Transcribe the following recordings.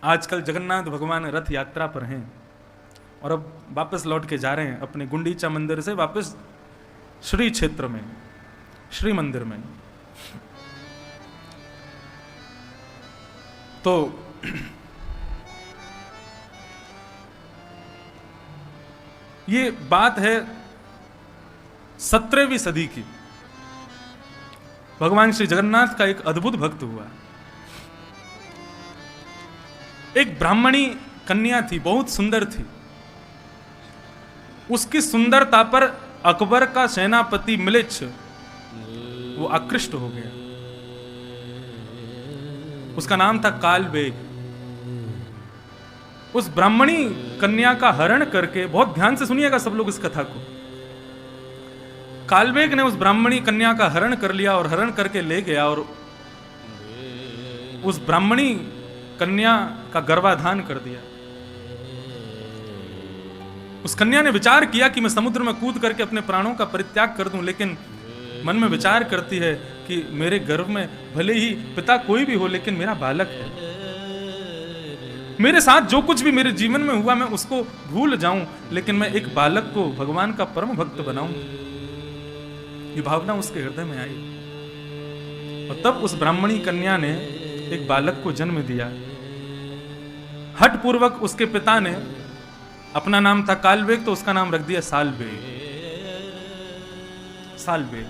आजकल जगन्नाथ भगवान रथ यात्रा पर हैं और अब वापस लौट के जा रहे हैं अपने गुंडीचा मंदिर से वापस श्री क्षेत्र में, श्री मंदिर में। तो ये बात है 17वीं सदी की। भगवान श्री जगन्नाथ का एक अद्भुत भक्त हुआ। एक ब्राह्मणी कन्या थी, बहुत सुंदर थी। उसकी सुंदरता पर अकबर का सेनापति मिलिच वो आकृष्ट हो गया। उसका नाम था कालबेग। उस ब्राह्मणी कन्या का हरण करके, बहुत ध्यान से सुनिएगा सब लोग इस कथा को, कालबेग ने उस ब्राह्मणी कन्या का हरण कर लिया और हरण करके ले गया और उस ब्राह्मणी कन्या का गर्भाधान कर दिया। उस कन्या ने विचार किया कि मैं समुद्र में कूद करके अपने प्राणों का परित्याग कर दूं, लेकिन मन में विचार करती है कि मेरे गर्भ में भले ही पिता कोई भी हो लेकिन मेरा बालक है। मेरे साथ जो कुछ भी मेरे जीवन में हुआ मैं उसको भूल जाऊं, लेकिन मैं एक बालक को भगवान का परम भक्त बनाऊं। ये भावना उसके हृदय में आई और तब उस ब्राह्मणी कन्या ने एक बालक को जन्म दिया। हठ पूर्वक उसके पिता ने, अपना नाम था कालबेग तो उसका नाम रख दिया सालबेग। सालबेग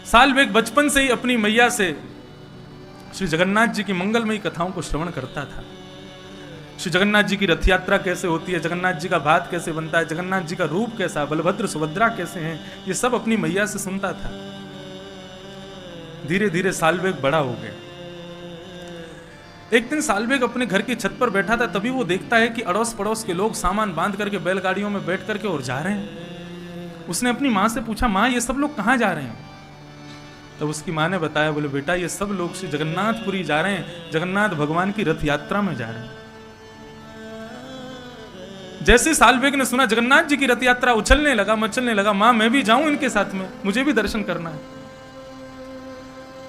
सालबेग बचपन से ही अपनी मैया से श्री जगन्नाथ जी की मंगलमयी कथाओं को श्रवण करता था। श्री जगन्नाथ जी की रथ यात्रा कैसे होती है, जगन्नाथ जी का भात कैसे बनता है, जगन्नाथ जी का रूप कैसा, बलभद्र सुभद्रा कैसे हैं, ये सब अपनी मैया से सुनता था। धीरे धीरे सालबेग बड़ा हो गया। एक दिन सालबेग अपने घर की छत पर बैठा था, तभी वो देखता है कि अड़ोस पड़ोस के लोग सामान बांध करके बैलगाड़ियों में बैठ करके और जा रहे हैं। उसने अपनी माँ से पूछा, माँ ये सब लोग कहाँ जा रहे हैं? तब उसकी माँ ने बताया, बोले बेटा ये सब लोग श्री जगन्नाथपुरी जा रहे हैं, जगन्नाथ भगवान की रथ यात्रा में जा रहे हैं। जैसे सालबेग ने सुना जगन्नाथ जी की रथ यात्रा, उछलने लगा, मचलने लगा, माँ मैं भी जाऊं इनके साथ में, मुझे भी दर्शन करना है।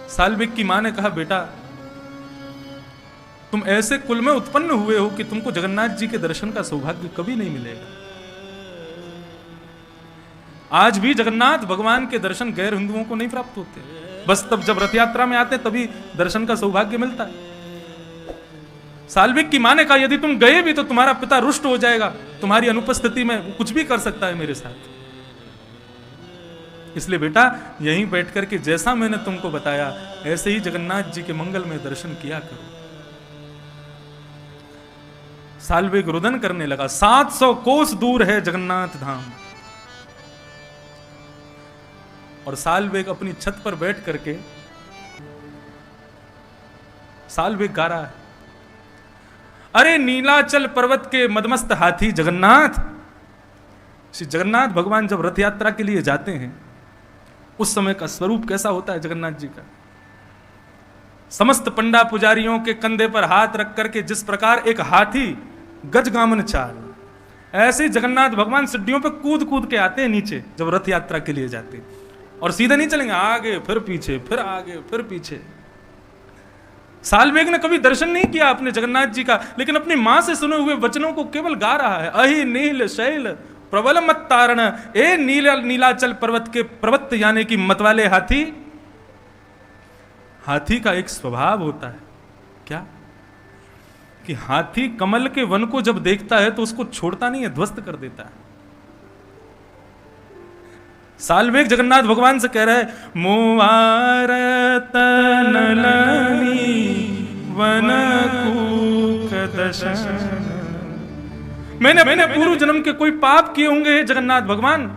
सालबेग की माँ ने कहा, बेटा तुम ऐसे कुल में उत्पन्न हुए हो कि तुमको जगन्नाथ जी के दर्शन का सौभाग्य कभी नहीं मिलेगा। आज भी जगन्नाथ भगवान के दर्शन गैर हिंदुओं को नहीं प्राप्त होते, बस तब जब रथ यात्रा में आते तभी दर्शन का सौभाग्य मिलता है। सालबेग की मां ने कहा, यदि तुम गए भी तो तुम्हारा पिता रुष्ट हो जाएगा, तुम्हारी अनुपस्थिति में वो कुछ भी कर सकता है मेरे साथ। इसलिए बेटा यहीं बैठ करके जैसा मैंने तुमको बताया ऐसे ही जगन्नाथ जी के मंगल में दर्शन किया करो। सालबेग रुदन करने लगा। 700 कोस दूर है जगन्नाथ धाम और सालबेग अपनी छत पर बैठ करके सालबेग गा रहा है, अरे नीलाचल पर्वत के मदमस्त हाथी जगन्नाथ। श्री जगन्नाथ भगवान जब रथ यात्रा के लिए जाते हैं उस समय का स्वरूप कैसा होता है जगन्नाथ जी का। समस्त पंडा पुजारियों के कंधे पर हाथ रख करके जिस प्रकार एक हाथी गजगामन चाल, ऐसे जगन्नाथ भगवान सीढ़ियों पर कूद कूद के आते हैं नीचे जब रथ यात्रा के लिए जाते हैं, और सीधे नहीं चलेंगे, आगे फिर पीछे, फिर आगे फिर पीछे। सालबेग ने कभी दर्शन नहीं किया अपने जगन्नाथ जी का, लेकिन अपनी मां से सुने हुए वचनों को केवल गा रहा है। अहि नील शैल प्रबल मत तारण, ए नीलाचल पर्वत के पर्वत यानी कि मत वाले हाथी। हाथी का एक स्वभाव होता है क्या कि हाथी कमल के वन को जब देखता है तो उसको छोड़ता नहीं है, ध्वस्त कर देता है। सालबेग जगन्नाथ भगवान से कह रहा है, मुवार तनलनी वन कूक दशन। मैंने पूर्व जन्म के कोई पाप किए होंगे जगन्नाथ भगवान,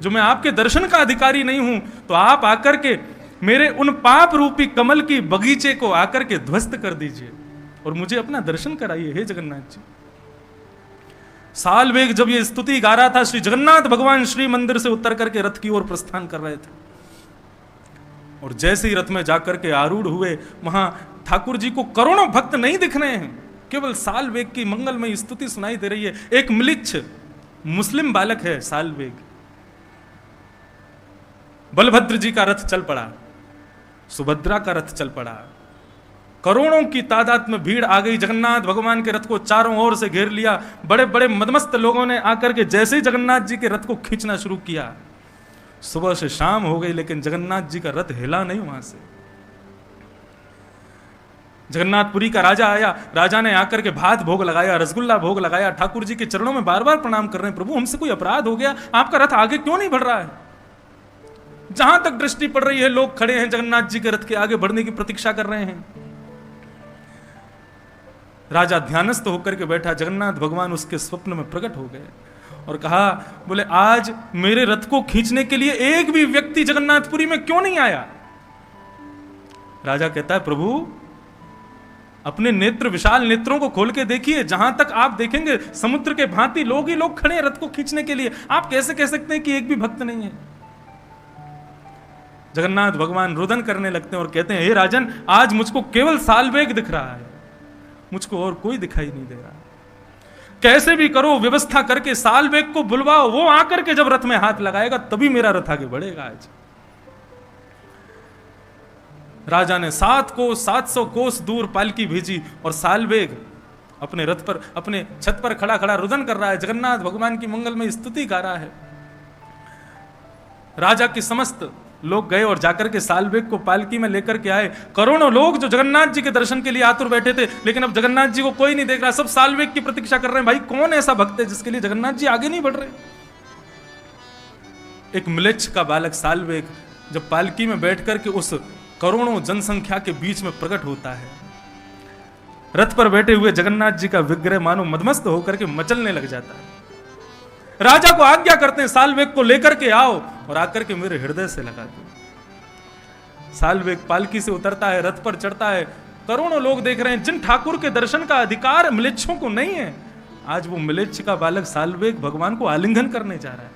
जो मैं आपके दर्शन का अधिकारी नहीं हूं, तो आप आकर के मेरे उन पाप रूपी कमल की बगीचे को आकर के ध्वस्त कर दीजिए और मुझे अपना दर्शन कराइए हे जगन्नाथ जी। सालबेग जब ये स्तुति गा रहा था, श्री जगन्नाथ भगवान श्री मंदिर से उतर करके रथ की ओर प्रस्थान कर रहे थे और जैसे ही रथ में जाकर के आरूढ़ हुए, वहां ठाकुर जी को करोड़ों भक्त नहीं दिख रहे हैं, केवल सालबेग की मंगलमयी स्तुति सुनाई दे रही है। एक म्लिच्छ मुस्लिम बालक है सालबेग। बलभद्र जी का रथ चल पड़ा, सुभद्रा का रथ चल पड़ा, करोड़ों की तादाद में भीड़ आ गई। जगन्नाथ भगवान के रथ को चारों ओर से घेर लिया। बड़े बड़े मदमस्त लोगों ने आकर के जैसे ही जगन्नाथ जी के रथ को खींचना शुरू किया, सुबह से शाम हो गई लेकिन जगन्नाथ जी का रथ हिला नहीं वहां से। जगन्नाथपुरी का राजा आया, राजा ने आकर के भात भोग लगाया, रसगुल्ला भोग लगाया, ठाकुर जी के चरणों में बार बार प्रणाम कर रहे हैं, प्रभु हमसे कोई अपराध हो गया, आपका रथ आगे क्यों नहीं बढ़ रहा है? जहां तक दृष्टि पड़ रही है लोग खड़े हैं जगन्नाथ जी के रथ के आगे बढ़ने की प्रतीक्षा कर रहे हैं। राजा ध्यानस्थ होकर के बैठा, जगन्नाथ भगवान उसके स्वप्न में प्रकट हो गए और कहा, बोले आज मेरे रथ को खींचने के लिए एक भी व्यक्ति जगन्नाथपुरी में क्यों नहीं आया? राजा कहता है, प्रभु अपने नेत्र, विशाल नेत्रों को खोल के देखिए, जहां तक आप देखेंगे समुद्र के भांति लोग ही लोग खड़े हैं रथ को खींचने के लिए, आप कैसे कह सकते हैं कि एक भी भक्त नहीं है? जगन्नाथ भगवान रुदन करने लगते हैं और कहते हैं, हे राजन, आज मुझको केवल सालवेग दिख रहा है, मुझको और कोई दिखाई नहीं दे रहा। कैसे भी करो व्यवस्था करके सालवेग को बुलवाओ, वो आकर के जब रथ में हाथ लगाएगा तभी मेरा रथ आगे बढ़ेगा। आज राजा ने 700 कोस दूर पालकी भेजी और सालवेग अपने रथ पर, अपने छत पर खड़ा खड़ा रुदन कर रहा है, जगन्नाथ भगवान की मंगलमय स्तुति गा रहा है। राजा की समस्त लोग गए और जाकर के सालवेग को पालकी में लेकर के आए। करोड़ों लोग जो जगन्नाथ जी के दर्शन के लिए आतुर बैठे थे, लेकिन अब जगन्नाथ जी को कोई नहीं देख रहा, सब सालवेग की प्रतीक्षा कर रहे हैं, भाई कौन ऐसा भक्त है जिसके लिए जगन्नाथ जी आगे नहीं बढ़ रहे। एक म्लेच्छ का बालक सालवेग जब पालकी में बैठकर के उस करोड़ों जनसंख्या के बीच में प्रकट होता है, रथ पर बैठे हुए जगन्नाथ जी का विग्रह मानो मदमस्त होकर के मचलने लग जाता है। राजा को आज्ञा करते हैं, सालवेग को लेकर के आओ और आकर के मेरे हृदय से लगा दो। सालवेग पालकी से उतरता है, रथ पर चढ़ता है, करोड़ों लोग देख रहे हैं। जिन ठाकुर के दर्शन का अधिकार म्लेच्छों को नहीं है, आज वो म्लेच्छ का बालक सालवेग भगवान को आलिंगन करने जा रहा है।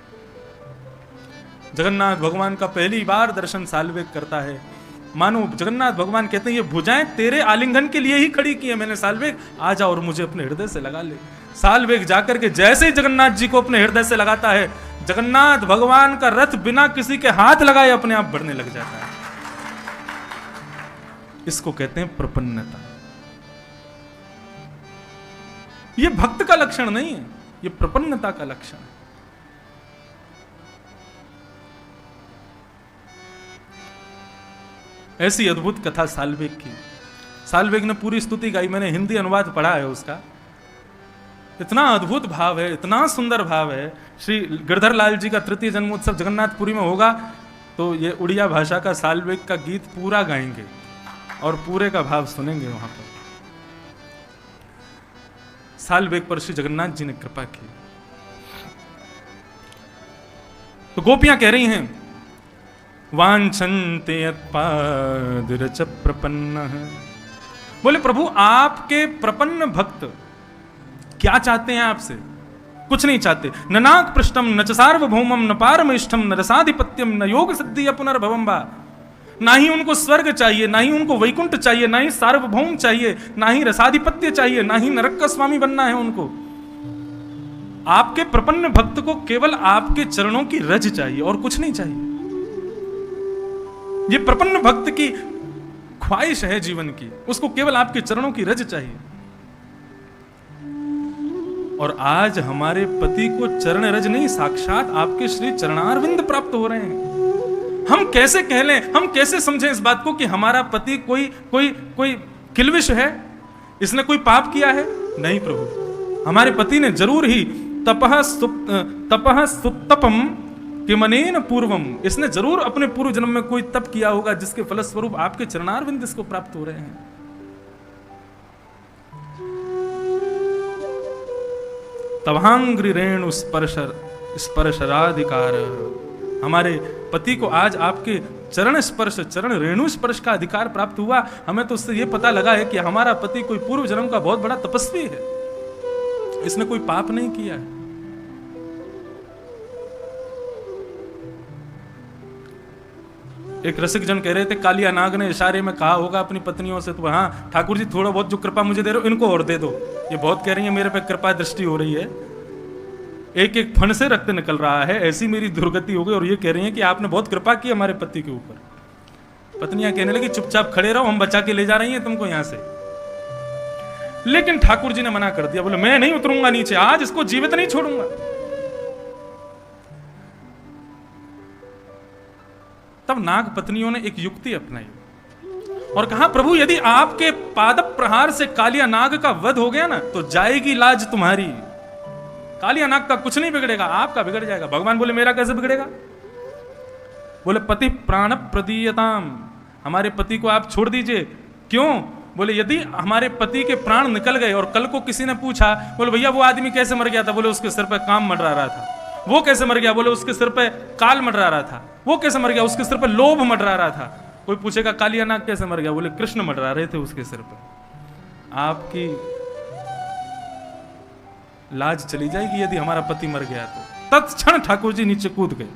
जगन्नाथ भगवान का पहली बार दर्शन सालवेग करता है, मानो जगन्नाथ भगवान कहते हैं, ये भुजाएं तेरे आलिंगन के लिए ही खड़ी की है मैंने, सालवेग आ जा और मुझे अपने हृदय से लगा ले। सालवेग जाकर के जैसे ही जगन्नाथ जी को अपने हृदय से लगाता है, जगन्नाथ भगवान का रथ बिना किसी के हाथ लगाए अपने आप बढ़ने लग जाता है। इसको कहते हैं प्रपन्नता। ये भक्त का लक्षण नहीं है, ये प्रपन्नता का लक्षण है। ऐसी अद्भुत कथा सालवेग की। सालवेग ने पूरी स्तुति गाई, मैंने हिंदी अनुवाद पढ़ा है उसका। इतना अद्भुत भाव है, इतना सुंदर भाव है। श्री गिरधर लाल जी का तृतीय जन्मोत्सव जगन्नाथपुरी में होगा तो ये उड़िया भाषा का सालवेग का गीत पूरा गाएंगे और पूरे का भाव सुनेंगे वहां पर। सालवेग पर श्री जगन्नाथ जी ने कृपा की। तो गोपियां कह रही हैं, वांछन्ते यत्पादरच प्रपन्नः। बोले प्रभु आपके प्रपन्न भक्त क्या चाहते हैं आपसे? कुछ नहीं चाहते। न नाग पृष्ठम न च सार्वभौमम न पारमेष्ठम न रसाधिपत्यम न योग सिद्धि पुनर्भवम वा। ना ही उनको स्वर्ग चाहिए, ना ही उनको वैकुंठ चाहिए, ना ही सार्वभौम चाहिए, ना ही रसाधिपत्य चाहिए, ना ही नरक का स्वामी बनना है उनको। आपके प्रपन्न भक्त को केवल आपके चरणों की रज चाहिए और कुछ नहीं चाहिए। ये प्रपन्न भक्त की ख्वाहिश है जीवन की, उसको केवल आपके चरणों की रज चाहिए। और आज हमारे पति को चरण रज नहीं, साक्षात आपके श्री चरणारविंद प्राप्त हो रहे हैं। हम कैसे कह लें, हम कैसे समझें इस बात को कि हमारा पति कोई कोई कोई किल्विश है, इसने कोई पाप किया है? नहीं प्रभु, हमारे पति ने जरूर ही तपः सुतपम किमनेन पूर्वम, इसने जरूर अपने पूर्व जन्म में कोई तप किया होगा जिसके फलस्वरूप आपके चरणारविंद इसको प्राप्त हो रहे हैं। तवांग्रि रेणु स्पर्शराधिकार। हमारे पति को आज आपके चरण स्पर्श, चरण रेणु स्पर्श का अधिकार प्राप्त हुआ। हमें तो उससे यह पता लगा है कि हमारा पति कोई पूर्व जन्म का बहुत बड़ा तपस्वी है, इसने कोई पाप नहीं किया है। एक रसिक जन कह रहे थे, कालिया नाग ने इशारे में कहा होगा अपनी पत्नियों से, तो हाँ ठाकुर जी थोड़ा बहुत जो कृपा मुझे दे रहे हो इनको और दे दो। ये बहुत कह रही है मेरे पे कृपा दृष्टि हो रही है, एक एक फण से रक्त निकल रहा है, ऐसी मेरी दुर्गति हो गई। और ये कह रही है कि आपने बहुत कृपा की हमारे पति के ऊपर। पत्नियां कहने लगी चुपचाप खड़े रहो, हम बचा के ले जा रही हैं तुमको यहां से। लेकिन ठाकुर जी ने मना कर दिया, बोले मैं नहीं उतरूंगा नीचे, आज इसको जीवित नहीं छोड़ूंगा। तब नाग पत्नियों ने एक युक्ति अपनाई और कहा प्रभु यदि आपके पाद प्रहार से कालिया नाग का वध हो गया ना तो जाएगी लाज तुम्हारी। कालिया नाग का कुछ नहीं बिगड़ेगा, आपका बिगड़ जाएगा। भगवान बोले मेरा कैसे बिगड़ेगा? बोले पति प्राण प्रदीयताम, हमारे पति को आप छोड़ दीजिए। क्यों? बोले यदि हमारे पति के प्राण निकल गए और कल को किसी ने पूछा, बोले भैया वो आदमी कैसे मर गया था? बोले उसके सिर पर काम मंडरा रहा था। वो कैसे मर गया? बोले उसके सिर पर काल मंडरा रहा था। वो कैसे मर गया? उसके सिर पर लोभ मंडरा रहा था। कोई पूछेगा कालिया नाग कैसे मर गया? बोले कृष्ण मंडरा रहे थे उसके सिर पर। आपकी लाज चली जाएगी यदि हमारा पति मर गया तो। तत्क्षण ठाकुर जी नीचे कूद गए।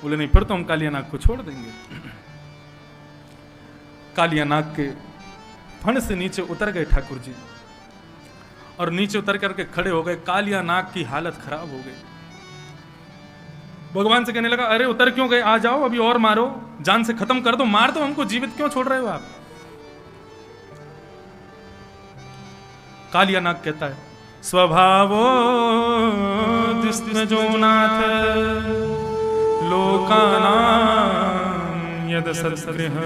बोले नहीं फिर तो हम कालिया नाग को छोड़ देंगे। कालिया नाग के फण से नीचे उतर गए ठाकुर जी और नीचे उतर करके खड़े हो गए। कालिया नाग की हालत खराब हो गई। भगवान से कहने लगा अरे उतर क्यों गए, आ जाओ अभी और मारो, जान से खत्म कर दो, मार दो हमको, जीवित क्यों छोड़ रहे हो आप? कालिया नाग कहता है स्वभावो दिस्नजो नाथ लोकानां यद सद्गृह।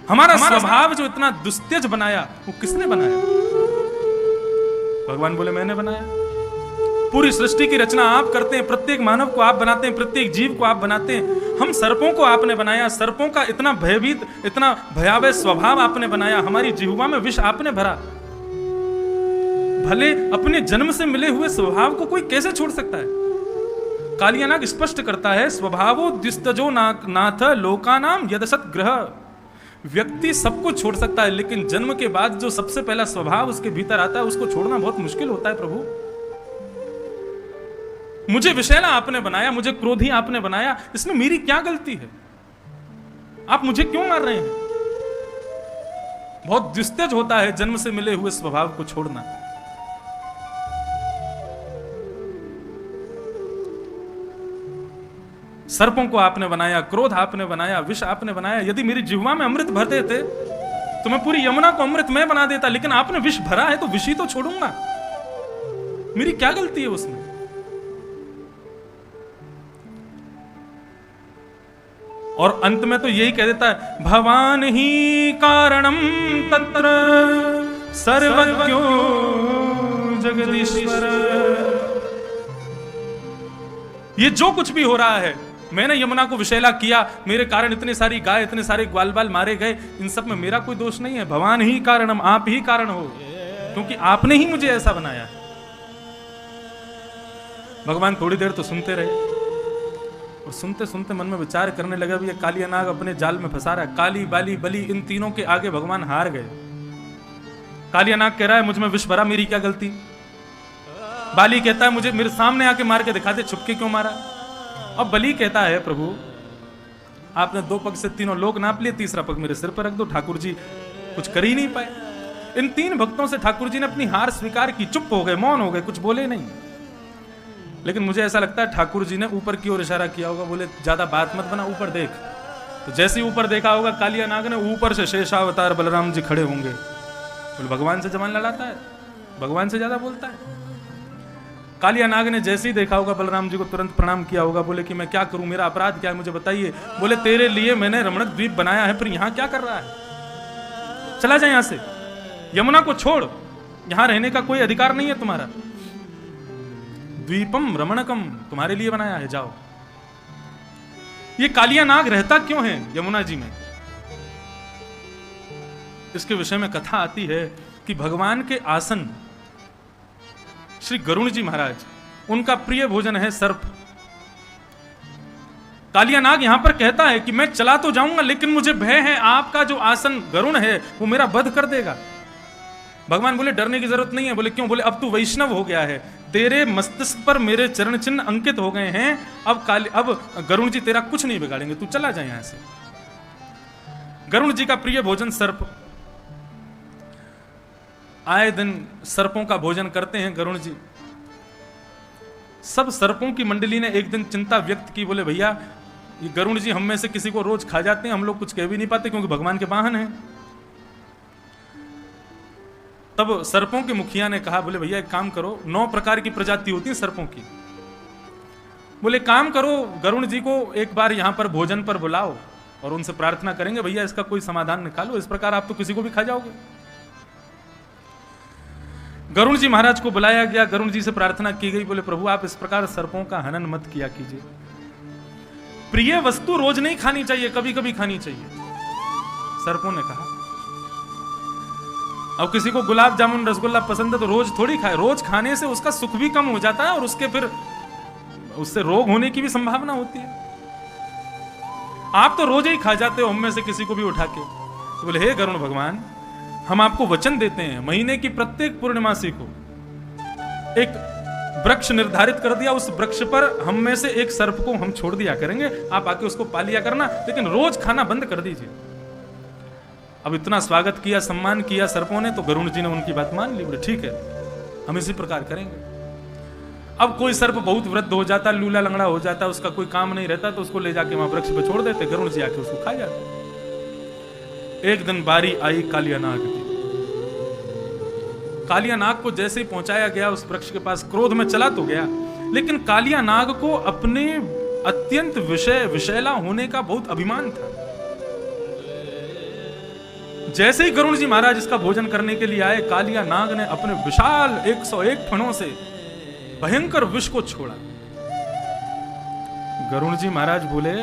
हमारा स्वभाव जो इतना दुस्तेज बनाया वो किसने बनाया? भगवान बोले मैंने बनाया। पूरी सृष्टि की रचना आप करते हैं, प्रत्येक मानव को आप बनाते हैं, प्रत्येक जीव को आप बनाते हैं। हम सर्पों को आपने बनाया, सर्पों का इतना भयभीत, इतना भयावह स्वभाव आपने बनाया, हमारी जिह्वा में विष आपने भरा। भले अपने जन्म से मिले हुए स्वभाव को कोई कैसे छोड़ सकता है? कालिया नाग स्पष्ट करता है स्वभावो द्विस्तजो नाथ लोकानाम यदसत ग्रह। व्यक्ति सब कुछ छोड़ सकता है लेकिन जन्म के बाद जो सबसे पहला स्वभाव उसके भीतर आता है उसको छोड़ना बहुत मुश्किल होता है। प्रभु मुझे विषैला आपने बनाया, मुझे क्रोधी आपने बनाया, इसमें मेरी क्या गलती है? आप मुझे क्यों मार रहे हैं? बहुत दुस्तेज होता है जन्म से मिले हुए स्वभाव को छोड़ना। सर्पों को आपने बनाया, क्रोध आपने बनाया, विष आपने बनाया। यदि मेरी जिह्वा में अमृत भर देते तो मैं पूरी यमुना को अमृत में बना देता, लेकिन आपने विष भरा है तो विष ही तो छोड़ूंगा। मेरी क्या गलती है उसमें? और अंत में तो यही कह देता है भवान ही कारणम तत्र सर्वज्ञो जगदीश्वर। ये जो कुछ भी हो रहा है, मैंने यमुना को विषैला किया, मेरे कारण इतने सारी गाय, इतने सारे ग्वाल बाल मारे गए, इन सब में मेरा कोई दोष नहीं है। भगवान ही कारणम, आप ही कारण हो, क्योंकि आपने ही मुझे ऐसा बनाया। भगवान थोड़ी देर तो सुनते रहे और सुनते सुनते मन में विचार करने लगा भी ये कालिया नाग अपने जाल में फंसा रहा है। काली बाली बली इन तीनों के आगे भगवान हार गए। कालिया नाग कह रहा है मुझ में विष भरा, मेरी क्या गलती? बाली कहता है मुझे मेरे सामने आके मार के दिखा दे, छुपके क्यों मारा? अब बलि कहता है प्रभु आपने दो पग से तीनों लोग नाप लिए, तीसरा पग मेरे सिर पर रख दो। ठाकुर जी कुछ कर ही नहीं पाए। इन तीन भक्तों से ठाकुर जी ने अपनी हार स्वीकार की, चुप हो गए, मौन हो गए, कुछ बोले नहीं। लेकिन मुझे ऐसा लगता है ठाकुर जी ने ऊपर की ओर इशारा किया होगा, बोले ज्यादा बात मत बना, ऊपर देख। तो जैसे ही ऊपर देखा होगा कालिया नाग ने, ऊपर से शेषावतार बलराम जी खड़े होंगे। बोले भगवान से जबान लड़ाता है, भगवान से ज्यादा बोलता है। कालिया नाग ने जैसे ही देखा होगा बलराम जी को तुरंत प्रणाम किया होगा, बोले कि मैं क्या करूं, मेरा अपराध क्या है, मुझे बताइए। बोले तेरे लिए मैंने रमणक द्वीप बनाया है, फिर यहां क्या कर रहा है? चला जाए यहां से, यमुना को छोड़, यहां रहने का कोई अधिकार नहीं है तुम्हारा। द्वीपम रमणकम तुम्हारे लिए बनाया है, जाओ। ये कालिया नाग रहता क्यों है यमुना जी में? इसके विषय में कथा आती है कि भगवान के आसन श्री गरुण जी महाराज, उनका प्रिय भोजन है सर्प। कालिया नाग यहां पर कहता है कि मैं चला तो जाऊंगा लेकिन मुझे भय है, आपका जो आसन गरुण है वो मेरा वध कर देगा। भगवान बोले डरने की जरूरत नहीं है। बोले क्यों? बोले अब तू वैष्णव हो गया है, तेरे मस्तिष्क पर मेरे चरण चिन्ह अंकित हो गए हैं, अब गरुण जी तेरा कुछ नहीं बिगाड़ेंगे, तू चला जाए यहां से। गरुण जी का प्रिय भोजन सर्प। आए दिन सर्पों का भोजन करते हैं गरुण जी। सब सर्पों की मंडली ने एक दिन चिंता व्यक्त की, बोले भैया ये गरुड़ जी हम में से किसी को रोज खा जाते हैं, हम लोग कुछ कह भी नहीं पाते क्योंकि भगवान के वाहन हैं। तब सर्पों के मुखिया ने कहा, बोले भैया एक काम करो, 9 प्रकार की प्रजाति होती है सर्पों की, बोले काम करो गरुड़ जी को एक बार यहां पर भोजन पर बुलाओ और उनसे प्रार्थना करेंगे भैया इसका कोई समाधान निकालो, इस प्रकार आप तो किसी को भी खा जाओगे। गरुड़ जी महाराज को बुलाया गया, गरुड़ जी से प्रार्थना की गई, बोले प्रभु आप इस प्रकार सर्पों का हनन मत किया कीजिए, प्रिय वस्तु रोज नहीं खानी चाहिए, कभी कभी खानी चाहिए। सर्पों ने कहा अब किसी को गुलाब जामुन रसगुल्ला पसंद है तो रोज थोड़ी खाए, रोज खाने से उसका सुख भी कम हो जाता है और उसके फिर उससे रोग होने की भी संभावना होती है। आप तो रोज ही खा जाते हो हम में से किसी को भी उठा के। तो बोले हे गरुड़ भगवान, हम आपको वचन देते हैं, महीने की प्रत्येक पूर्णिमासी को एक वृक्ष निर्धारित कर दिया, उस वृक्ष पर हम में से एक सर्प को हम छोड़ दिया करेंगे, आप आके उसको पा लिया करना, लेकिन रोज खाना बंद कर दीजिए। अब इतना स्वागत किया, सम्मान किया सर्पों ने, तो गरुड़ जी ने उनकी बात मान ली, बोले ठीक है हम इसी प्रकार करेंगे। अब कोई सर्प बहुत वृद्ध हो जाता, लूला लंगड़ा हो जाता, उसका कोई काम नहीं रहता, तो उसको ले जाके वहां वृक्ष पे छोड़ देते, गरुड़ जी आके उसको खा जाते। एक दिन बारी आई कालिया नाग की। कालिया नाग को जैसे ही पहुंचाया गया उस वृक्ष के पास, क्रोध में चला तो गया, लेकिन कालिया नाग को अपने अत्यंत विषैला होने का बहुत अभिमान था। जैसे ही गरुड़ जी महाराज इसका भोजन करने के लिए आए, कालिया नाग ने अपने विशाल 101 फणों से भयंकर विष को छोड़ा। गरुड़ जी महाराज बोले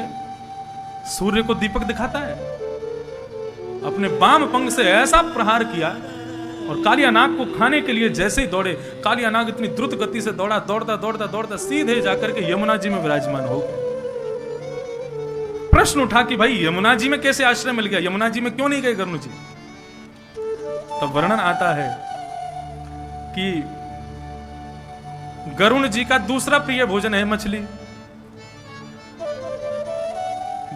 सूर्य को दीपक दिखाता है, अपने वाम पंख से ऐसा प्रहार किया और कालिया नाग को खाने के लिए जैसे ही दौड़े, कालिया नाग इतनी द्रुत गति से दौड़ा, दौड़ता दौड़ता दौड़ता सीधे जाकर के यमुना जी में विराजमान हो गया। प्रश्न उठा कि भाई यमुना जी में कैसे आश्रय मिल गया, यमुना जी में क्यों नहीं गए गरुड़ जी? तब वर्णन आता है कि गरुड़ जी का दूसरा प्रिय भोजन है मछली।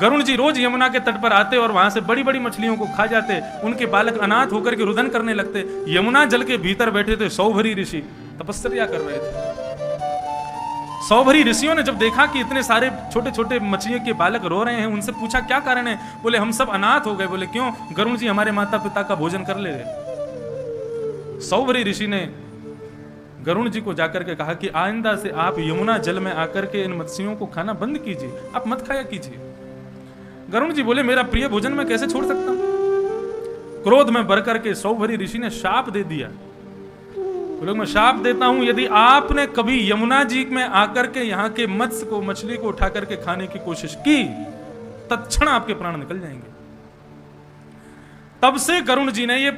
गरुड़ जी रोज यमुना के तट पर आते और वहां से बड़ी बड़ी मछलियों को खा जाते, उनके बालक अनाथ होकर के रुदन करने लगते। यमुना जल के भीतर बैठे थे सौभरी ऋषि, तपस्या कर रहे थे। सौभरी ऋषियों ने जब देखा कि इतने सारे छोटे छोटे मछलियों के बालक रो रहे हैं, उनसे पूछा क्या कारण है? बोले हम सब अनाथ हो गए। बोले क्यों? गरुड़ जी हमारे माता पिता का भोजन कर ले रहे। सौभरी ऋषि ने गरुड़ जी को जाकर के कहा कि आइंदा से आप यमुना जल में आकर के इन मत्स्यों को खाना बंद कीजिए, आप मत खाया कीजिए। गरुड़ जी बोले मेरा प्रिय भोजन मैं कैसे छोड़ सकता हूं? क्रोध में भर करके सौभरी ऋषि ने शाप दे दिया। बोले मैं शाप देता हूं, यदि आपने कभी यमुना जी में आकर के यहाँ के मत्स्य को, मछली को उठा करके खाने की कोशिश की, तत्क्षण आपके प्राण निकल जाएंगे। तब से गरुड़ जी ने ये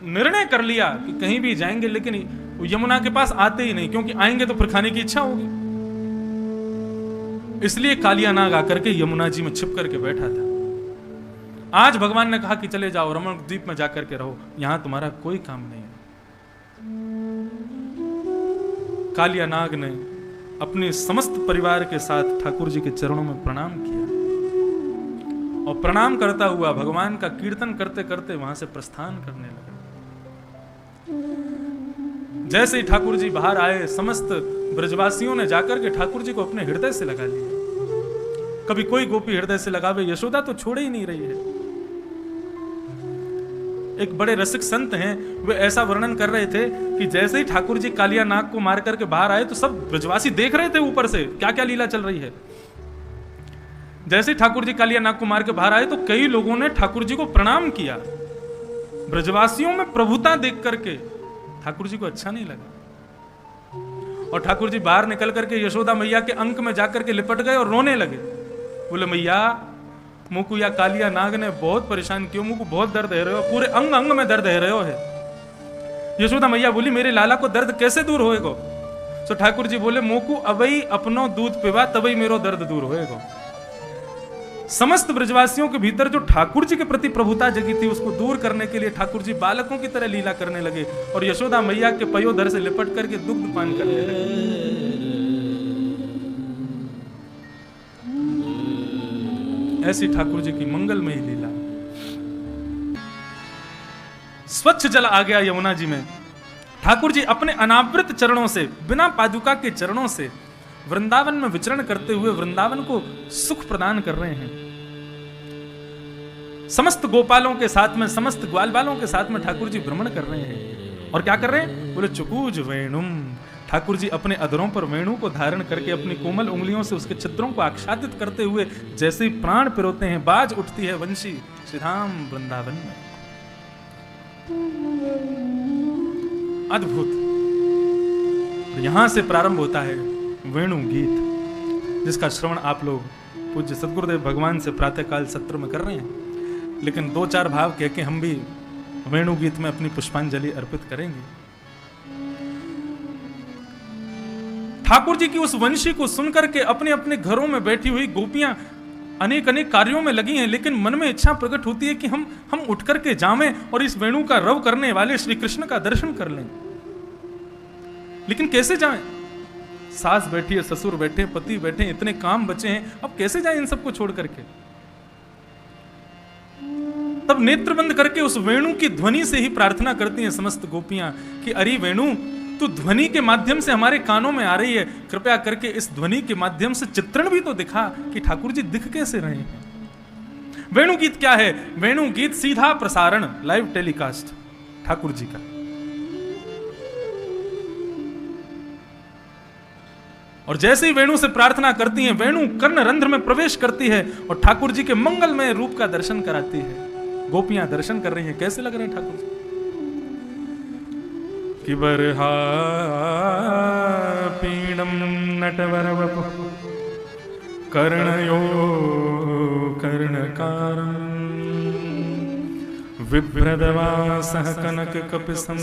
निर्णय कर लिया कि कहीं भी जाएंगे लेकिन यमुना के पास आते ही नहीं, क्योंकि आएंगे तो फिर खाने की इच्छा होगी। इसलिए कालिया नाग आकर के यमुना जी में छिप करके बैठा था। आज भगवान ने कहा कि चले जाओ रमण द्वीप में जाकर के रहो, यहां तुम्हारा कोई काम नहीं है। कालिया नाग ने अपने समस्त परिवार के साथ ठाकुर जी के चरणों में प्रणाम किया और प्रणाम करता हुआ भगवान का कीर्तन करते करते वहां से प्रस्थान करने लगा। जैसे ही ठाकुर जी बाहर आए, समस्त ब्रजवासियों ने जाकर के ठाकुर जी को अपने हृदय से लगा लिया। कभी कोई गोपी हृदय से लगावे, यशोदा तो छोड़े ही नहीं रही है। एक बड़े रसिक संत हैं, वे ऐसा वर्णन कर रहे थे कि जैसे ही ठाकुर जी कालिया नाग को मार करके बाहर आए तो सब ब्रजवासी देख रहे थे ऊपर से क्या क्या लीला चल रही है। जैसे ही ठाकुर जी कालिया नाग को मार के बाहर आए तो कई लोगों ने ठाकुर जी को प्रणाम किया। ब्रजवासियों में प्रभुता देख करके ठाकुर जी को अच्छा नहीं लगा और ठाकुर जी बाहर निकल करके यशोदा मैया के अंक में जाकर के लिपट गए और रोने लगे। बोले मैया मुझको या कालिया नाग ने बहुत परेशान किया, मुझको बहुत दर्द है रहे हो, पूरे अंग अंग में दर्द है रहे हो है। यशोदा मैया बोली मेरे लाला को दर्द कैसे दूर होएगो? तो ठाकुर जी बोले मोकू अबई अपनो दूध पिवा तबई मेरो दर्द दूर होएगो। समस्त ब्रजवासियों के भीतर जो ठाकुर जी के प्रति प्रभुता जगी थी उसको दूर करने के लिए ठाकुर जी बालकों की तरह लीला करने लगे और यशोदा मैया के पयोधर से लिपट करके दुग्ध पान करने लगे। ऐसी ठाकुर जी की मंगलमयी लीला। स्वच्छ जल आ गया यमुना जी में। ठाकुर जी अपने अनावृत चरणों से, बिना पादुका के चरणों से वृंदावन में विचरण करते हुए वृंदावन को सुख प्रदान कर रहे हैं। समस्त गोपालों के साथ में, समस्त ग्वाल बालों के साथ में ठाकुर जी भ्रमण कर रहे हैं। और क्या कर रहे हैं? बोले चुकूज वेणुम। ठाकुर जी अपने अधरों पर वेणु को धारण करके अपनी कोमल उंगलियों से उसके छिद्रों को आच्छादित करते हुए जैसे ही प्राण पिरोते हैं, बाज उठती है वंशी श्रीधाम वृंदावन में। अद्भुत। यहां से प्रारंभ होता है वेणु गीत, जिसका श्रवण आप लोग पूज्य सद्गुरुदेव भगवान से प्रातःकाल सत्र में कर रहे हैं। लेकिन दो चार भाव कह के हम भी वेणु गीत में अपनी पुष्पांजलि अर्पित करेंगे। ठाकुर जी की उस वंशी को सुनकर के अपने अपने घरों में बैठी हुई गोपियां अनेक अनेक कार्यों में लगी हैं, लेकिन मन में इच्छा प्रकट होती है कि हम उठ करके जावें और इस वेणु का रव करने वाले श्री कृष्ण का दर्शन कर लें। लेकिन कैसे जाएं? सास बैठी है, ससुर बैठे, पति बैठे, इतने काम बचे हैं, अब कैसे जाएं इन सबको छोड़ करके? तब नेत्र बंद करके उस वेणु की ध्वनि से ही प्रार्थना करती हैं समस्त गोपियां कि अरे वेणु, तू ध्वनि के माध्यम से हमारे कानों में आ रही है, कृपया करके इस ध्वनि के माध्यम से चित्रण भी तो दिखा कि ठाकुर जी दिख कैसे रहे हैं। वेणु गीत क्या है? वेणु गीत सीधा प्रसारण, लाइव टेलीकास्ट ठाकुर जी का। और जैसे ही वेणु से प्रार्थना करती हैं, वेणु कर्ण रंध्र में प्रवेश करती है और ठाकुर जी के मंगलमय रूप का दर्शन कराती है। गोपियां दर्शन कर रही हैं, कैसे लग रहे हैं ठाकुर जी? कि बरहा पीडम नटवर वपु कर्णयो कर्णकारं विभ्रदवासः कनक कपिसं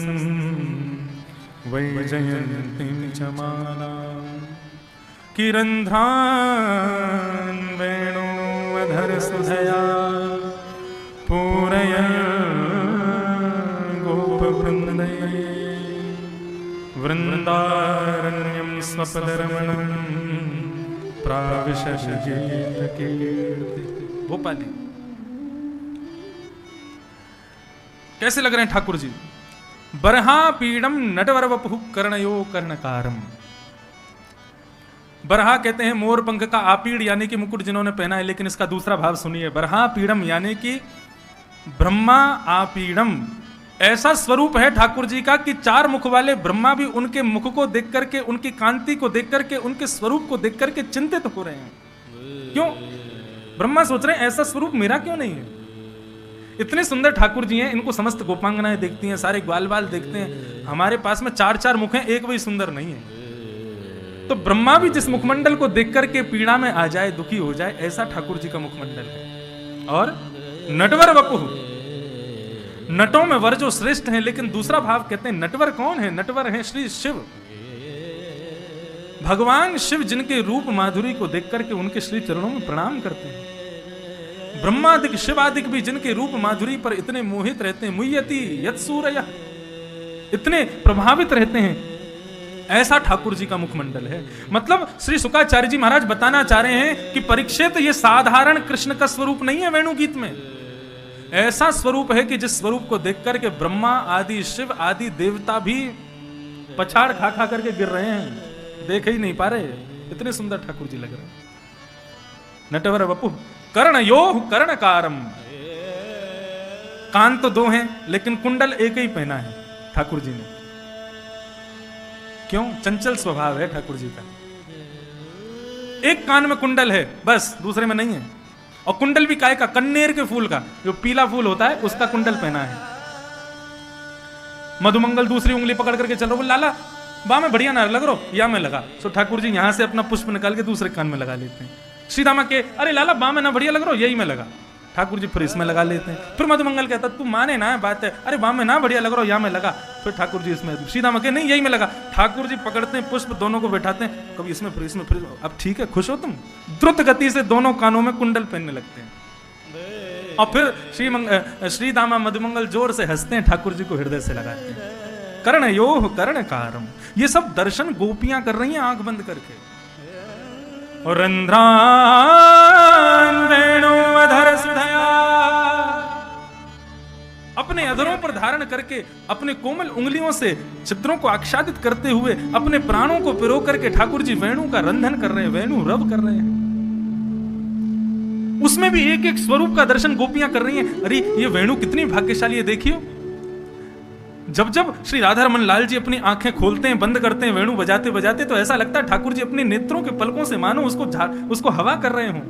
वैजयन्तीं च मालां किरन्ध्रान् वेणुवधर सुधया पूरयन् गोपवृन्दये वृंदारण्यं स्वपदरमणं प्राविशश गीतकीर्ति। भोपाली कैसे लग रहे हैं ठाकुर जी? बरहा पीडम नटवर वपु कर्णयो कर्णकारम। बरहा कहते हैं मोर पंख का आपीड़ यानी कि मुकुट जिन्होंने पहना है, लेकिन इसका दूसरा भाव सुनिए। बरहा पीडम यानी कि ब्रह्मा आपीडम, ऐसा स्वरूप है ठाकुर जी का कि चार मुख वाले ब्रह्मा भी उनके मुख को देख करके, उनकी कांति को देख करके, उनके स्वरूप को देख करके चिंतित हो रहे हैं। क्यों? ब्रह्मा सोच रहे हैं ऐसा स्वरूप मेरा क्यों नहीं है? इतने सुंदर ठाकुर जी हैं, इनको समस्त गोपांगनाएं देखती हैं, सारे ग्वाल बाल देखते हैं। हमारे पास में चार चार मुख हैं, एक भी सुंदर नहीं है। तो ब्रह्मा भी जिस मुखमंडल को देख करके पीड़ा में आ जाए, दुखी हो जाए, ऐसा ठाकुर जी का मुखमंडल है। और नटवर वपु, नटों में वर जो श्रेष्ठ हैं, लेकिन दूसरा भाव कहते हैं नटवर कौन है? नटवर है श्री शिव, भगवान शिव, जिनके रूप माधुरी को देख करके उनके श्री चरणों में प्रणाम करते हैं। ब्रह्मादिक शिवादिक भी जिनके रूप माधुरी पर इतने मोहित रहते हैं, मुह्यति यत्सूरयः, इतने प्रभावित रहते हैं, ऐसा ठाकुर जी का मुखमंडल है। मतलब श्री शुकाचार्य जी महाराज बताना चाह रहे हैं कि परीक्षित, ये साधारण कृष्ण का स्वरूप नहीं है वेणु गीत में। ऐसा स्वरूप है कि जिस स्वरूप को देख करके ब्रह्मा आदि शिव आदि देवता भी पछाड़ खा खा करके गिर रहे हैं, देख ही नहीं पा रहे, इतने सुंदर ठाकुर जी लग रहे हैं। नटवर वपु कर्णयो कर्णकारम, कान तो दो हैं लेकिन कुंडल एक ही पहना है ठाकुर जी ने। क्यों? चंचल स्वभाव है ठाकुर जी का। एक कान में कुंडल है बस, दूसरे में नहीं है। और कुंडल भी काय का? कन्नेर के फूल का, जो पीला फूल होता है उसका कुंडल पहना है। मधुमंगल दूसरी उंगली पकड़ करके चल रहा, लाला बा में बढ़िया ना लग रो, या में लगा। सो ठाकुर जी यहां से अपना पुष्प निकाल के दूसरे कान में लगा लेते हैं। श्रीदामा के अरे लाला बा में ना बढ़िया लग रहा, यही में लगा। ठाकुर जी फिर इसमें लगा लेते हैं। फिर मधुमंगल कहता तू माने ना बात है, अरे बा में ना बढ़िया लग रहा, या में लगा। फिर ठाकुर जी इसमें, श्रीदामा के नहीं यही में लगा। ठाकुर जी पकड़ते हैं पुष्प, दोनों को बैठाते हैं, कभी इसमें फिर इसमें फिर। अब ठीक है, खुश हो तुम? द्रुत गति से दोनों कानों में कुंडल पहनने लगते हैं। और फिर श्रीदामा मधुमंगल जोर से हंसते हैं, ठाकुर जी को हृदय से लगाते हैं। कर्णयोः कर्णकारम, ये सब दर्शन गोपियां कर रही हैं आंख बंद करके। और रंध्रान वेणुवधर सुधया, अपने अधरों पर धारण करके अपने कोमल उंगलियों से छिद्रों को आच्छादित करते हुए अपने प्राणों को पिरो करके ठाकुर जी वेणु का रंधन कर रहे हैं, वेणु रव कर रहे हैं। उसमें भी एक एक स्वरूप का दर्शन गोपियां कर रही हैं। अरे ये वेणु कितनी भाग्यशाली है, देखियो। जब जब श्री राधा रमन लाल जी अपनी आंखें खोलते हैं, बंद करते हैं वेणु बजाते बजाते, तो ऐसा लगता है ठाकुर जी अपने नेत्रों के पलकों से मानो उसको हवा कर रहे हों।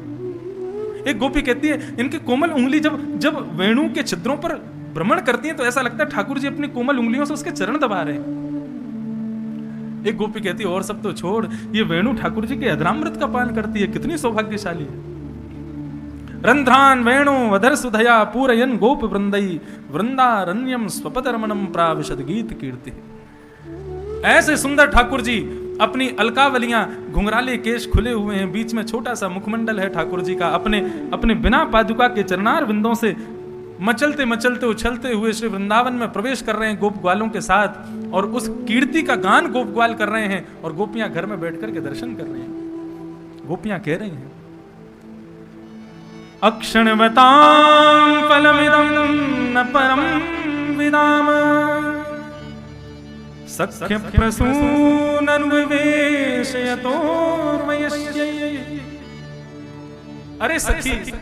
एक गोपी कहती है इनकी कोमल उंगली जब वेणु के छिद्रों पर भ्रमण करती है तो ऐसा लगता है ठाकुर जी अपनी कोमल उंगलियों से उसके चरण दबा रहे हैं। एक गोपी कहती है और सब तो छोड़, ये वेणु ठाकुर जी के अधरामृत का पान करती है, कितनी सौभाग्यशाली है। रंध्रान वेणु वधर सुधया पूरयन गोप वृंदई वृंदारण्यम स्वपदरमणम प्राविशद गीत कीर्ति। ऐसे सुंदर ठाकुर जी अपनी अलकावलियां, घुंघराले केश खुले हुए हैं, बीच में छोटा सा मुखमंडल है ठाकुर जी का, अपने बिना पादुका के चरणार बिंदों से मचलते मचलते उछलते हुए श्री वृंदावन में प्रवेश कर रहे हैं गोप ग्वालों के साथ, और उस कीर्ति का गान गोप ग्वाल कर रहे हैं, और गोपियां घर में बैठ करके दर्शन कर रहे हैं। गोपियां कह रही हैं अक्षणवतां फलमिदं न परम विदाम सख्य प्रसूनन्वेषयतोर्वयस्यै। अरे सखी,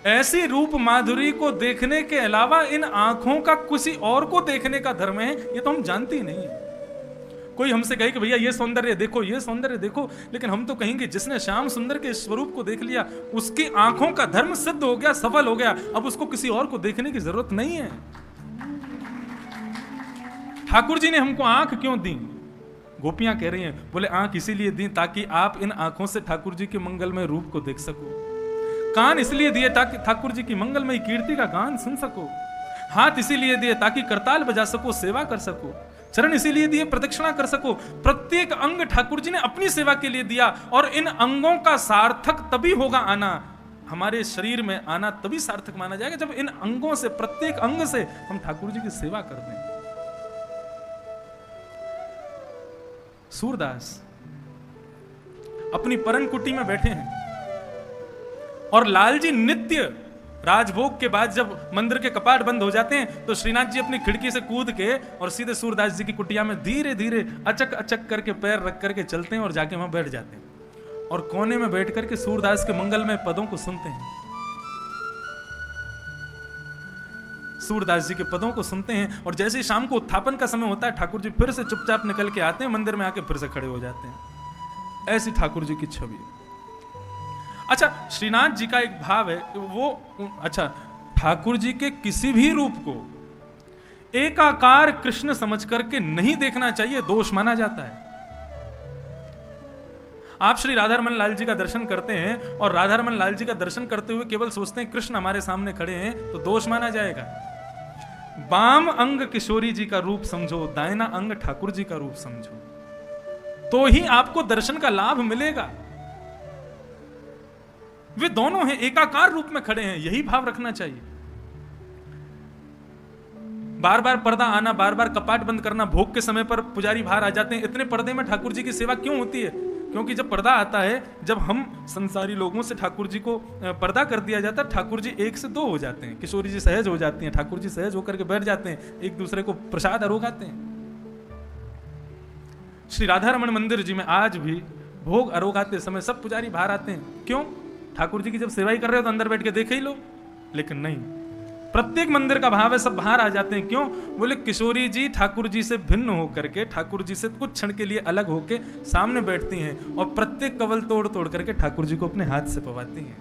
ऐसी रूप माधुरी को देखने के अलावा इन आंखों का किसी और को देखने का धर्म है, ये तो हम जानते ही नहीं है। कोई हमसे कहे कि भैया ये सौंदर्य देखो, ये सौंदर्य देखो, लेकिन हम तो कहेंगे जिसने श्याम सुंदर के स्वरूप को देख लिया उसकी आंखों का धर्म सिद्ध हो गया, सफल हो गया, अब उसको किसी और को देखने की जरूरत नहीं है। ठाकुर जी ने हमको आंख क्यों दी? गोपियां कह रही हैं, बोले आंख इसीलिए दी ताकि आप इन आंखों से ठाकुर जी के मंगलमय रूप को देख सको। कान इसलिए दिए ताकि ठाकुर जी की मंगलमय कीर्ति का गान सुन सको। हाथ इसीलिए दिए ताकि करताल बजा सको, सेवा कर सको। चरण इसीलिए दिए प्रदक्षिणा कर सको। प्रत्येक अंग ठाकुर जी ने अपनी सेवा के लिए दिया, और इन अंगों का सार्थक तभी होगा आना, हमारे शरीर में आना तभी सार्थक माना जाएगा जब इन अंगों से, प्रत्येक अंग से हम ठाकुर जी की सेवा कर दें। सूरदास अपनी परन कुटी में बैठे हैं, और लाल जी नित्य राजभोग के बाद जब मंदिर के कपाट बंद हो जाते हैं तो श्रीनाथ जी अपनी खिड़की से कूद के और सीधे सूरदास जी की कुटिया में धीरे धीरे अचक अचक करके पैर रख करके चलते हैं और जाके वहां बैठ जाते हैं, और कोने में बैठ करके सूरदास के मंगलमय पदों को सुनते हैं। सूरदास जी के पदों को सुनते हैं, और जैसे ही शाम को उत्थापन का समय होता है ठाकुर जी फिर से चुपचाप निकल के आते हैं मंदिर में, आके फिर से खड़े हो जाते हैं। ऐसी ठाकुर जी की छवि। अच्छा, श्रीनाथ जी का एक भाव है वो, अच्छा, ठाकुर जी के किसी भी रूप को एकाकार कृष्ण समझ करके नहीं देखना चाहिए, दोष माना जाता है। आप श्री राधा रमन लाल जी का दर्शन करते हैं और राधा रमन लाल जी का दर्शन करते हुए केवल सोचते हैं कृष्ण हमारे सामने खड़े हैं, तो दोष माना जाएगा। बाम अंग किशोरी जी का रूप समझो, दाहिना अंग ठाकुर जी का रूप समझो, तो ही आपको दर्शन का लाभ मिलेगा। वे दोनों हैं, एकाकार रूप में खड़े हैं, यही भाव रखना चाहिए। बार बार पर्दा आना, बार बार कपाट बंद करना, भोग के समय पर पुजारी बाहर आ जाते हैं, इतने पर्दे में ठाकुर जी की सेवा क्यों होती है? क्योंकि जब पर्दा आता है, जब हम संसारी लोगों से ठाकुर जी को पर्दा कर दिया जाता है, ठाकुर जी एक से दो हो जाते हैं, किशोरी जी सहज हो जाती हैं, ठाकुर जी सहज होकर के बैठ जाते हैं, एक दूसरे को प्रसाद आरोगाते हैं। श्री राधा रमन मंदिर जी में आज भी भोग आरोगाते समय सब पुजारी बाहर आते हैं। क्यों? ठाकुर जी की जब सेवा ही कर रहे हो तो अंदर बैठ के देख ही लो, लेकिन नहीं, प्रत्येक मंदिर का भाव है सब बाहर आ जाते हैं। क्यों? बोले किशोरी जी ठाकुर जी से भिन्न होकर के, ठाकुर जी से कुछ क्षण के लिए अलग होके सामने बैठती हैं और प्रत्येक कवल तोड़ तोड़ करके ठाकुर जी को अपने हाथ से पवाती हैं।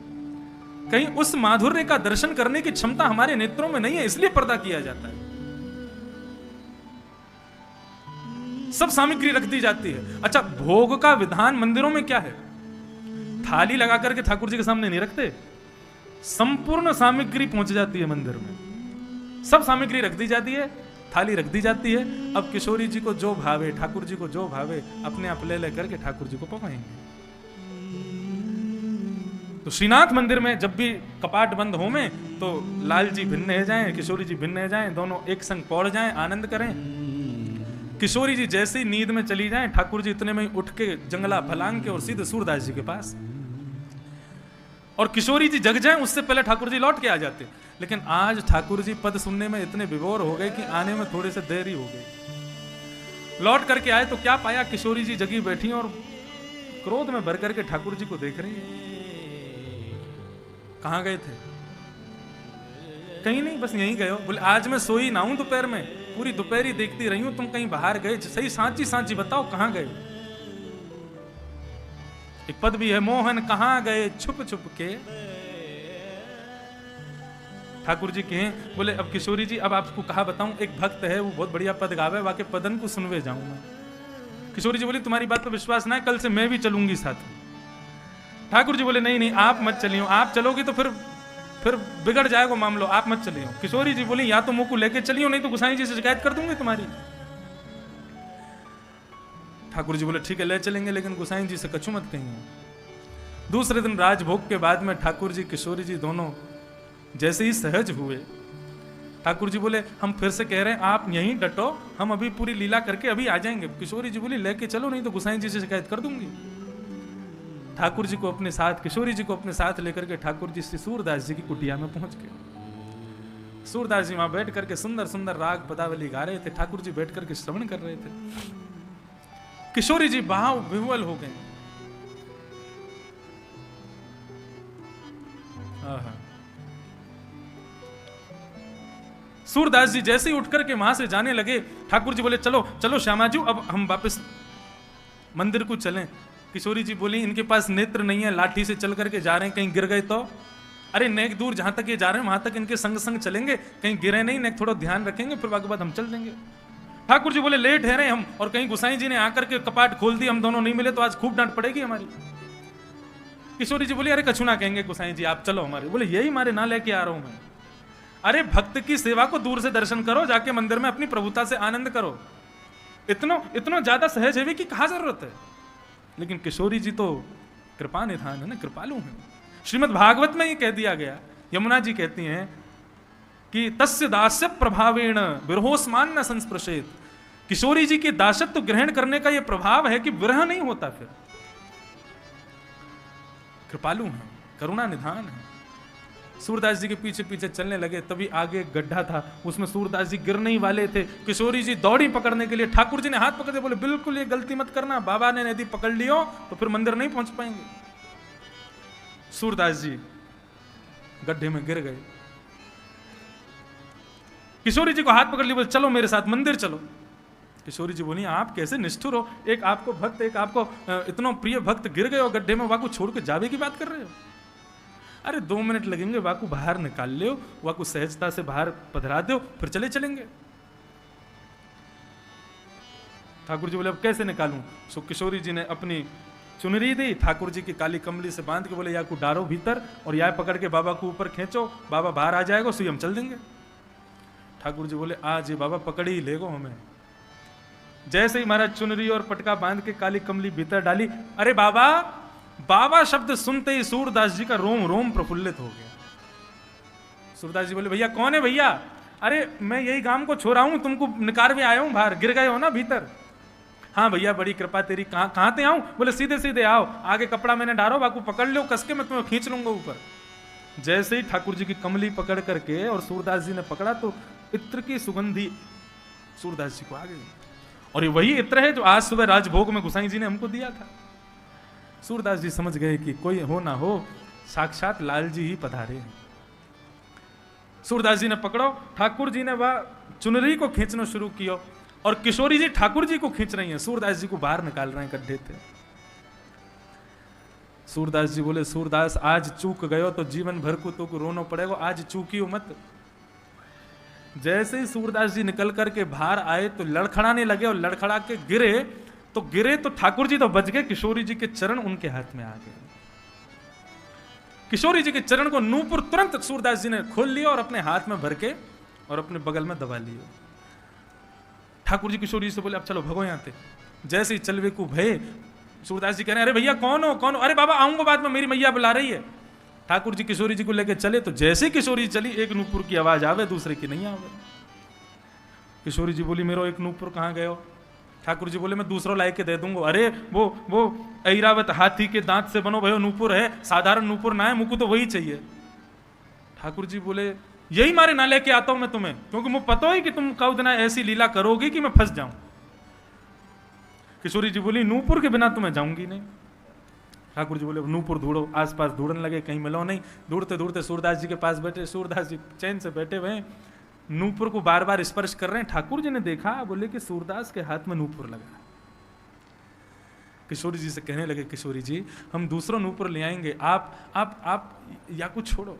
कहीं उस माधुर्य का दर्शन करने की क्षमता हमारे नेत्रों में नहीं है, इसलिए पर्दा किया जाता है, सब सामग्री रख दी जाती है। अच्छा, भोग का विधान मंदिरों में क्या है? थाली लगा करके ठाकुर जी के सामने नहीं रखते, संपूर्ण सामग्री पहुंच जाती है मंदिर में, सब सामग्री रख दी जाती है, थाली रख दी जाती है। अब किशोरी जी को जो भावे, ठाकुर जी को जो भावे, अपने आप ले लेकर के ठाकुर जी को पकाएंगे। तो श्रीनाथ मंदिर में जब भी कपाट बंद हो में तो लाल जी भिन्न है जाएं, किशोरी जी भिन्न है जाएं, दोनों एक संग पौड़ जाएं, आनंद करें। किशोरी जी जैसे ही नींद में चली जाएं, ठाकुर जी इतने में उठ के जंगला फलांग के और सीधे सूरदास जी के पास। और किशोरी जी जग जाएं उससे पहले ठाकुर जी लौट के आ जाते। लेकिन आज ठाकुर जी पद सुनने में इतने विभोर हो गए कि आने में थोड़े से देरी हो गई। लौट करके आए तो क्या पाया, किशोरी जी जगी बैठी और क्रोध में भर करके ठाकुर जी को देख रही है। कहां गए थे? कहीं नहीं, बस यहीं गए हो। बोले आज मैं सोई ना हूं दोपहर में, पूरी दोपहर ही देखती रही हूं, तुम कहीं बाहर गए? सही सांची सांची बताओ कहां गए? एक पद भी है, मोहन कहां गए छुप छुप के। ठाकुर जी कहे, बोले अब किशोरी जी अब आपको कहा बताऊं, एक भक्त है वो बहुत बढ़िया पद गावे, वाके पदन को सुनवे जाऊं मैं। किशोरी जी बोली तुम्हारी बात पर विश्वास ना है, कल से मैं भी चलूंगी साथ। ठाकुर जी बोले नहीं नहीं आप मत चलियो, आप चलोगी तो फिर बिगड़ जाएगा मामलो, आप मत चलियो। किशोरी जी बोली या तो मुंह को लेके चलियो, नहीं तो गोसाई जी से शिकायत कर दूंगी तुम्हारी। ठाकुर जी बोले ठीक है ले चलेंगे, लेकिन गोसाई जी से कछु मत कहिए। दूसरे दिन राजभोग के बाद में ठाकुर जी किशोरी जी दोनों जैसे ही सहज हुए, ठाकुर जी बोले हम फिर से कह रहे हैं आप यहीं डटो, हम अभी पूरी लीला करके अभी आ जाएंगे। किशोरी जी बोली लेके चलो, नहीं तो गोसाई जी से शिकायत कर दूंगी। ठाकुर जी को अपने साथ, किशोरी जी को अपने साथ लेकर के ठाकुर जी श्री सूरदास जी की कुटिया में पहुंच गए। सूरदास जी वहां बैठ करके सुंदर सुंदर राग पदावली गा रहे थे, ठाकुर जी बैठ करके श्रवण कर रहे थे। किशोरी जी भाव विह्वल हो गए। सूरदास जी जैसे ही उठ करके वहां से जाने लगे, ठाकुर जी बोले चलो चलो श्यामा जी अब हम वापस मंदिर को चलें। किशोरी जी बोली इनके पास नेत्र नहीं है, लाठी से चल करके जा रहे हैं, कहीं गिर गए तो? अरे नेक दूर जहां तक ये जा रहे हैं वहां तक इनके संग संग चलेंगे, कहीं गिरे नहीं, नेक थोड़ा ध्यान रखेंगे, फिर उसके बाद हम चल देंगे। ठाकुर जी बोले ले ठहरे हम, और कहीं गोसाई जी ने आकर के कपाट खोल दी, हम दोनों नहीं मिले तो आज खूब डांट पड़ेगी हमारी। किशोरी जी बोली अरे कछु ना कहेंगे गोसाई जी, आप चलो हमारे। बोले यही मारे ना लेके आ रहा हूं मैं। अरे भक्त की सेवा को दूर से दर्शन करो, जाके मंदिर में अपनी प्रभुता से आनंद करो, इतना ज्यादा सहज है कि कहा जरूरत है। लेकिन किशोरी जी तो कृपा निधान है ना, कृपालु है। श्रीमद् भागवत में ये कह दिया गया, यमुना जी कहती हैं कि तस्य दास्य प्रभावेण विरहोस्मान न संस्पृशेत। किशोरी जी के दासत्व ग्रहण करने का यह प्रभाव है कि विरह नहीं होता, फिर कृपालु है, करुणा निधान है। सूरदास जी के पीछे पीछे चलने लगे, तभी आगे एक गड्ढा था, उसमें सूरदास जी गिरने ही वाले थे। किशोरी जी दौड़ी पकड़ने के लिए, ठाकुर जी ने हाथ पकड़ दिया, बोले बिल्कुल ये गलती मत करना, बाबा ने यदि पकड़ लियो तो फिर मंदिर नहीं पहुंच पाएंगे। सूरदास जी गड्ढे में गिर गए। किशोरी जी को हाथ पकड़ लिया, बोले चलो मेरे साथ मंदिर चलो। किशोरी जी बोली आप कैसे निष्ठुर हो, एक आपको भक्त, एक आपको इतना प्रिय भक्त गिर गए और गड्ढे में, वाकू छोड़ के जावे की बात कर रहे हो? अरे 2 मिनट लगेंगे, वाकू बाहर निकाल लो, वाकू सहजता से बाहर पधरा दो, फिर चलेंगे। ठाकुर जी बोले अब कैसे निकालूं? सो किशोरी जी ने अपनी चुनरी दी, ठाकुर जी की काली कमली से बांध के बोले या को डारो भीतर और या पकड़ के बाबा को ऊपर खींचो, बाबा बाहर आ जाएगा, सो हम चल देंगे। ठाकुर जी बोले आज ये बाबा पकड़ ही लेगो हमें। जैसे ही महाराज चुनरी और पटका बांध के काली कमली भीतर डाली, अरे बाबा, बाबा शब्द सुनते ही सूरदास जी का रोम रोम प्रफुल्लित हो गया। सूरदास जी बोले भैया कौन है भैया? अरे मैं यही गांव को छोड़ा हूं, तुमको निकार भी आया हूं, बाहर गिर गए हो ना भीतर। हाँ भैया बड़ी कृपा तेरी, कहां ते आऊं? बोले सीधे सीधे आओ, आगे कपड़ा मैंने डालो, बाकू पकड़ लो कस के, मैं तुम्हें खींच लूंगा ऊपर। जैसे ही ठाकुर जी की कमली पकड़ करके और सूरदास जी ने पकड़ा तो इत्र की सुगंधी सूरदास जी को आ गई। और ये वही इत्र है जो आज सुबह राजभोग में गोसाई जी ने हमको दिया था। सूरदास जी समझ गए कि कोई हो ना हो, साक्षात लाल जी ही पधारे हैं। सूरदास जी ने पकड़ो, ठाकुर जी ने वह चुनरी को खींचना शुरू किया और किशोरी जी ठाकुर जी को खींच रही हैं, सूरदास जी को बाहर निकाल रहे हैं गड्ढे थे। सूरदास जी बोले सूरदास आज चूक गयो तो जीवन भर को तो रोना पड़ेगा, आज चूकियो मत। जैसे ही सूरदास जी निकल करके बाहर आए तो लड़खड़ाने लगे और लड़खड़ा के गिरे तो ठाकुर जी तो बच गए, किशोरी जी के चरण उनके हाथ में आ गए। किशोरी जी के चरण को नूपुर तुरंत सूरदास जी ने खोल लिया और अपने हाथ में भर के और अपने बगल में दबा लिया। ठाकुर जी किशोरी जी से बोले अब चलो भगो यहां से। जैसे ही चलवे को भय, सूरदास जी कह रहे हैं अरे भैया कौन हो? अरे बाबा आऊंगा बाद में, मेरी मैया बुला रही है। ठाकुर जी किशोरी जी को लेकर चले तो जैसे किशोरी चली, एक नूपुर की आवाज आवे, दूसरे की नहीं आवे। किशोरी जी बोली मेरो एक नूपुर कहां गयो? ठाकुर जी बोले मैं दूसरों लाए के दे दूंगा। अरे वो ऐरावत हाथी के दांत से बनो भयो नूपुर है, साधारण नूपुर ना है, मुझको तो वही चाहिए। ठाकुर जी बोले यही मारे ना लेके आता हूं मैं तुम्हें, क्योंकि मुझे पता है कि तुम कब दिन ऐसी लीला करोगी कि मैं फंस जाऊं। किशोरी जी बोली नूपुर के बिना तो मैं जाऊंगी नहीं। ठाकुर जी बोले नूपुर ढूंढो, आसपास ढूंढने लगे, कहीं मिलो नहीं। ढूंढते ढूंढते सूरदास जी के पास बैठे, सूरदास जी चैन से बैठे हुए नूपुर को बार बार स्पर्श कर रहे हैं। ठाकुर जी ने देखा, बोले कि सूरदास के हाथ में नूपुर लगा। किशोरी जी से कहने लगे किशोरी जी हम दूसरों नूपुर ले आएंगे, आप या को छोड़ो,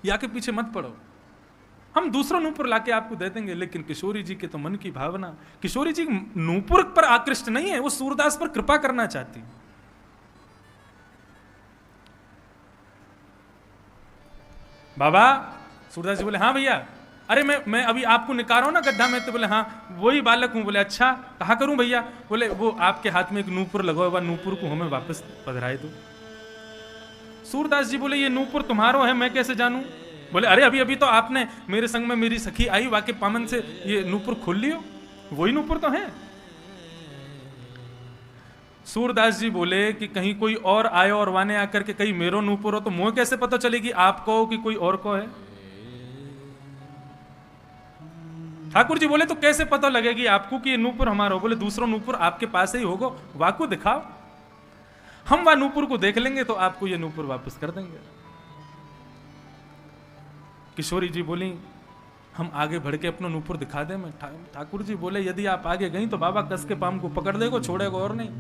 या के पीछे मत पड़ो, हम दूसरों नूपुर लाके आपको दे देंगे। लेकिन किशोरी जी के तो मन की भावना, किशोरी जी नूपुर पर आकृष्ट नहीं है, वो सूरदास पर कृपा करना चाहती। बाबा सूरदास जी बोले हाँ भैया, अरे मैं अभी आपको निकाल रहा हूं ना गड्ढा में। तो बोले हाँ वही बालक हूं। बोले अच्छा कहा करूं भैया? बोले वो आपके हाथ में एक नूपुर लगा हुआ, नूपुर को हमें वापस पधराए दो। सूरदास जी बोले ये नूपुर तुम्हारो है, मैं कैसे जानूं? बोले अरे अभी अभी तो आपने मेरे संग में मेरी सखी आई, वाके पामन से ये नूपुर खोल लियो, वही नूपुर तो है। सूरदास जी बोले कि कहीं कोई और आयो और वाने आकर के कहीं मेरो नूपुर हो तो मुझे कैसे पता चलेगी आपको कि कोई और को है? ठाकुर जी बोले तो कैसे पता लगेगी आपको कि ये नूपुर हमारा हो? बोले दूसरा नूपुर आपके पास ही होगा, वाकू दिखाओ, हम वह नूपुर को देख लेंगे तो आपको ये नूपुर वापस कर देंगे। किशोरी जी बोली हम आगे बढ़ के अपना नूपुर दिखा दे। मैं ठाकुर जी बोले यदि आप आगे गई तो बाबा कस के पाम को पकड़ देगो, छोड़ेगा और नहीं।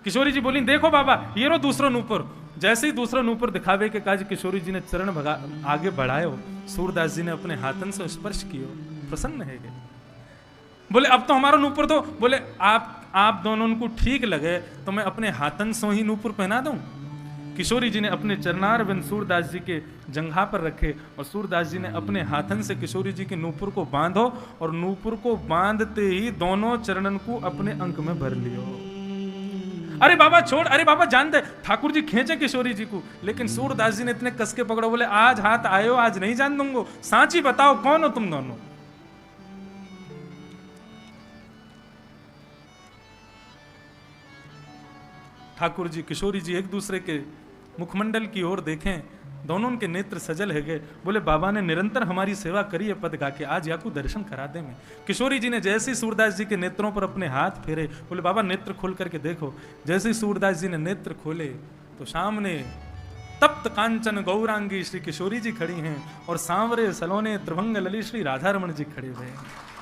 किशोरी जी बोली देखो बाबा ये रो दूसरा नूपुर। जैसे ही दूसरा नूपुर दिखावे के काज किशोरी जी ने चरण आगे बढ़ाए, सूरदास जी ने अपने हाथन से स्पर्श कियो, प्रसन्न है गए। बोले अब तो हमारा नूपुर तो, बोले आप दोनों को ठीक लगे तो मैं अपने हाथन से ही नूपुर पहना दूं। किशोरी जी ने अपने चरणार बिंद सूरदास जी के जंघा पर रखे और सूरदास जी ने अपने हाथन से किशोरी जी के नूपुर को बांधो और नूपुर को बांधते ही दोनों चरणन को अपने अंक में भर लियो। अरे बाबा छोड़, अरे बाबा जान दे। ठाकुर जी खींचे किशोरी जी को, लेकिन सूरदास जी ने इतने कसके पकड़ो, बोले आज हाथ आयो, आज नहीं जान दूंगो, सांची बताओ कौन हो तुम दोनों? ठाकुर जी किशोरी जी एक दूसरे के मुखमंडल की ओर देखें, दोनों उनके नेत्र सजल है गए। बोले बाबा ने निरंतर हमारी सेवा करी है पद गा के, आज याकू दर्शन करा दे में। किशोरी जी ने जैसे ही सूरदास जी के नेत्रों पर अपने हाथ फेरे, बोले बाबा नेत्र खोल करके देखो। जैसे ही सूरदास जी ने नेत्र खोले तो सामने तप्त कांचन गौरांगी श्री किशोरी जी खड़ी हैं और सांवरे सलोने त्रिभंग ललित श्री राधा रमण जी खड़े हुए हैं।